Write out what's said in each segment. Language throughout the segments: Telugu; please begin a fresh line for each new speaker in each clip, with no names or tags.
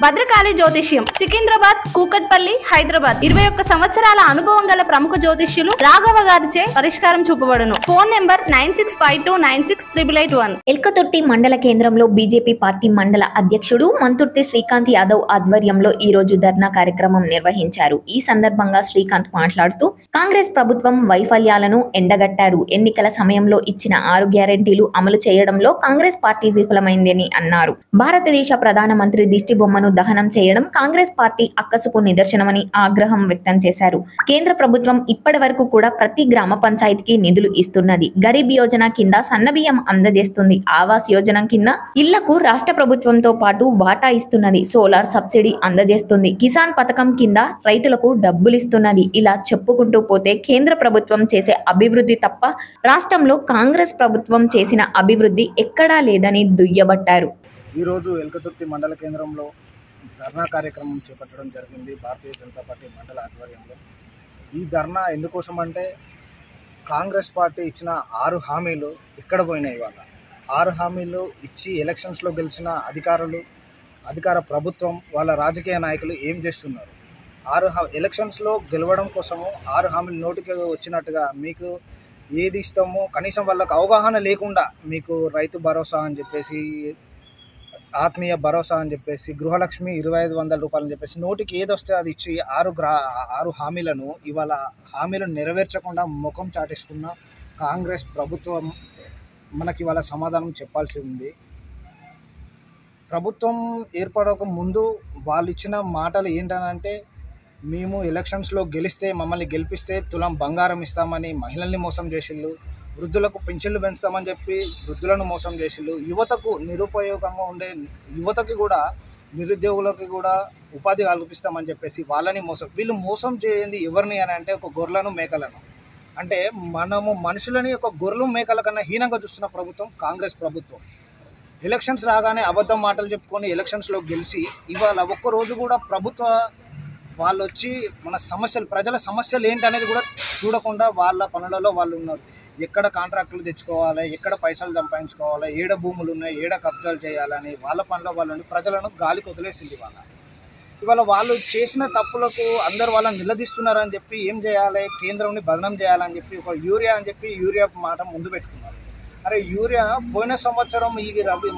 భద్రకాళి జ్యోతిష్యం సికింద్రాబాద్, కూకట్పల్లి, హైదరాబాద్ 21 సంవత్సరాల అనుభవం గల ప్రముఖ జ్యోతిష్యులు రాఘవ గారిచే పరిష్కారం చూపబడును. Phone number 9652968881.
ఎల్కతుర్తి మండల కేంద్రంలో బీజేపీ పార్టీ మండల అధ్యక్షుడు మంతుర్తి శ్రీకాంత్ యాదవ్ ఆధ్వర్యంలో ఈ రోజు ధర్నా కార్యక్రమం నిర్వహించారు. ఈ సందర్భంగా శ్రీకాంత్ మాట్లాడుతూ కాంగ్రెస్ ప్రభుత్వం వైఫల్యాలను ఎండగట్టారు. ఎన్నికల సమయంలో ఇచ్చిన 6 గ్యారెంటీలు అమలు చేయడంలో కాంగ్రెస్ పార్టీ విఫలమైందని అన్నారు. భారతదేశ ప్రధానమంత్రి దిష్టిబొమ్మను దహనం చేయడం కాంగ్రెస్ పార్టీ అక్కసుకు నిదర్శనమని ఆగ్రహం వ్యక్తం చేశారు. కేంద్ర ప్రభుత్వం ఇప్పటి వరకు కూడా ప్రతి గ్రామ పంచాయతీకి నిధులు ఇస్తున్నది. గరీబ్ యోజన కింద సన్నబియ్యం అందజేస్తుంది. ఆవాస్ యోజన కింద ఇళ్లకు రాష్ట్ర ప్రభుత్వంతో పాటు వాటా ఇస్తున్నది. సోలార్ సబ్సిడీ అందజేస్తుంది. కిసాన్ పథకం కింద రైతులకు డబ్బులిస్తున్నది. ఇలా చెప్పుకుంటూ పోతే కేంద్ర ప్రభుత్వం చేసే అభివృద్ధి తప్ప రాష్ట్రంలో కాంగ్రెస్ ప్రభుత్వం చేసిన అభివృద్ధి ఎక్కడా లేదని దుయ్యబట్టారు.
ఈరోజు ఎల్కతుర్తి మండల కేంద్రంలో ధర్నా కార్యక్రమం చేపట్టడం జరిగింది. భారతీయ జనతా పార్టీ మండల ఆధ్వర్యంలో ఈ ధర్నా ఎందుకోసం అంటే కాంగ్రెస్ పార్టీ ఇచ్చిన 6 హామీలు ఎక్కడ పోయినాయి. ఇవాళ 6 హామీలు ఇచ్చి ఎలక్షన్స్లో గెలిచిన అధికార ప్రభుత్వం వాళ్ళ రాజకీయ నాయకులు ఏం చేస్తున్నారు? ఎలక్షన్స్లో గెలవడం కోసము 6 హామీలు నోటికి వచ్చినట్టుగా మీకు ఏది ఇస్తామో కనీసం వాళ్ళకు అవగాహన లేకుండా మీకు రైతు భరోసా అని చెప్పేసి, ఆత్మీయ భరోసా అని చెప్పేసి, గృహలక్ష్మి 2500 రూపాయలు అని చెప్పేసి నోటికి ఏది వస్తే అది ఇచ్చి 6 హామీలను ఇవాళ హామీలను నెరవేర్చకుండా ముఖం చాటేసుకున్న కాంగ్రెస్ ప్రభుత్వం మనకి ఇవాళ సమాధానం చెప్పాల్సి ఉంది. ప్రభుత్వం ఏర్పడక ముందు వాళ్ళు ఇచ్చిన మాటలు ఏంటనంటే, మేము ఎలక్షన్స్లో గెలిస్తే, మమ్మల్ని గెలిపిస్తే తులం బంగారం ఇస్తామని మహిళల్ని మోసం చేసిళ్ళు. వృద్ధులకు పెన్షన్లు పెంచుతామని చెప్పి వృద్ధులను మోసం చేసిళ్ళు. యువతకు నిరుపయోగంగా ఉండే యువతకి కూడా, నిరుద్యోగులకి కూడా ఉపాధి కల్పిస్తామని చెప్పేసి వాళ్ళని మోసం. వీళ్ళు మోసం చేయండి ఎవరిని అని అంటే ఒక గొర్రెలను మేకలను. అంటే మనము మనుషులని ఒక గొర్రెలు మేకల కన్నా హీనంగా చూస్తున్న ప్రభుత్వం కాంగ్రెస్ ప్రభుత్వం. ఎలక్షన్స్ రాగానే అబద్ధం మాటలు చెప్పుకొని ఎలక్షన్స్లో గెలిచి ఇవాళ ఒక్కరోజు కూడా వాళ్ళు వచ్చి మన సమస్యలు, ప్రజల సమస్యలు ఏంటనేది కూడా చూడకుండా వాళ్ళ పనులలో వాళ్ళు ఉన్నారు. ఎక్కడ కాంట్రాక్టులు తెచ్చుకోవాలి, ఎక్కడ పైసలు సంపాదించుకోవాలి, ఏడ భూములు ఉన్నాయి, ఏడ కబ్జాలు చేయాలని వాళ్ళ పనిలో వాళ్ళు ప్రజలను గాలికి వదిలేసింది. ఇవాళ వాళ్ళు చేసిన తప్పులకు అందరు వాళ్ళని నిలదీస్తున్నారని చెప్పి ఏం చేయాలి, కేంద్రంని బదనం చేయాలని చెప్పి ఒక యూరియా అని చెప్పి యూరియా మాట ముందు పెట్టుకున్నారు. అరే యూరియా పోయిన సంవత్సరం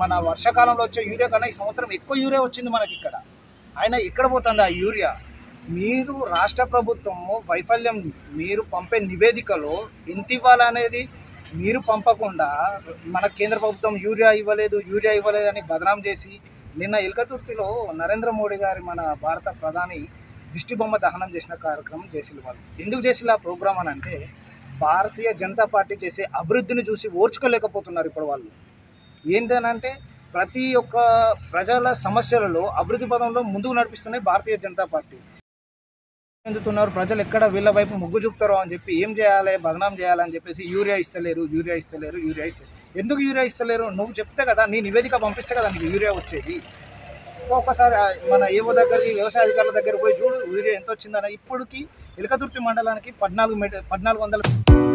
మన వర్షాకాలంలో వచ్చే యూరియా కన్నా ఈ సంవత్సరం ఎక్కువ యూరియా వచ్చింది మనకి ఇక్కడ. ఆయన ఎక్కడ పోతుంది ఆ యూరియా? మీరు రాష్ట్ర ప్రభుత్వము వైఫల్యం, మీరు పంపే నివేదికలో ఎంత ఇవ్వాలనేది మీరు పంపకుండా మన కేంద్ర ప్రభుత్వం యూరియా ఇవ్వలేదు అని బదనాం చేసి నిన్న ఎల్కతుర్తిలో నరేంద్ర మోడీ గారి, మన భారత ప్రధాని దిష్టిబొమ్మ దహనం చేసిన కార్యక్రమం చేసిళ్ళు. వాళ్ళు ఎందుకు చేసిళ్ళు ఆ ప్రోగ్రామ్ అని అంటే, భారతీయ జనతా పార్టీ చేసే అభివృద్ధిని చూసి ఓర్చుకోలేకపోతున్నారు. ఇప్పుడు వాళ్ళు ఏంటనంటే ప్రతి ఒక్క ప్రజల సమస్యలలో అభివృద్ధి పదంలో ముందుకు నడిపిస్తున్నాయి భారతీయ జనతా పార్టీ. చెందుతున్నారు ప్రజలు, ఎక్కడ వీళ్ళ వైపు మొగ్గు చూపుతారో అని చెప్పి ఏం చేయాలి, బదనాం చేయాలని చెప్పేసి యూరియా ఇస్తలేరు. ఎందుకు యూరియా ఇస్తలేరు? నువ్వు చెప్తే కదా, నీ నివేదిక పంపిస్తే కదా నీకు యూరియా వచ్చేది. ఒక్కసారి మన ఏవో దగ్గరికి, వ్యవసాయ అధికారుల దగ్గర పోయి చూడు యూరియా ఎంత వచ్చిందని. ఇప్పటికి ఎల్కతుర్తి మండలానికి 1400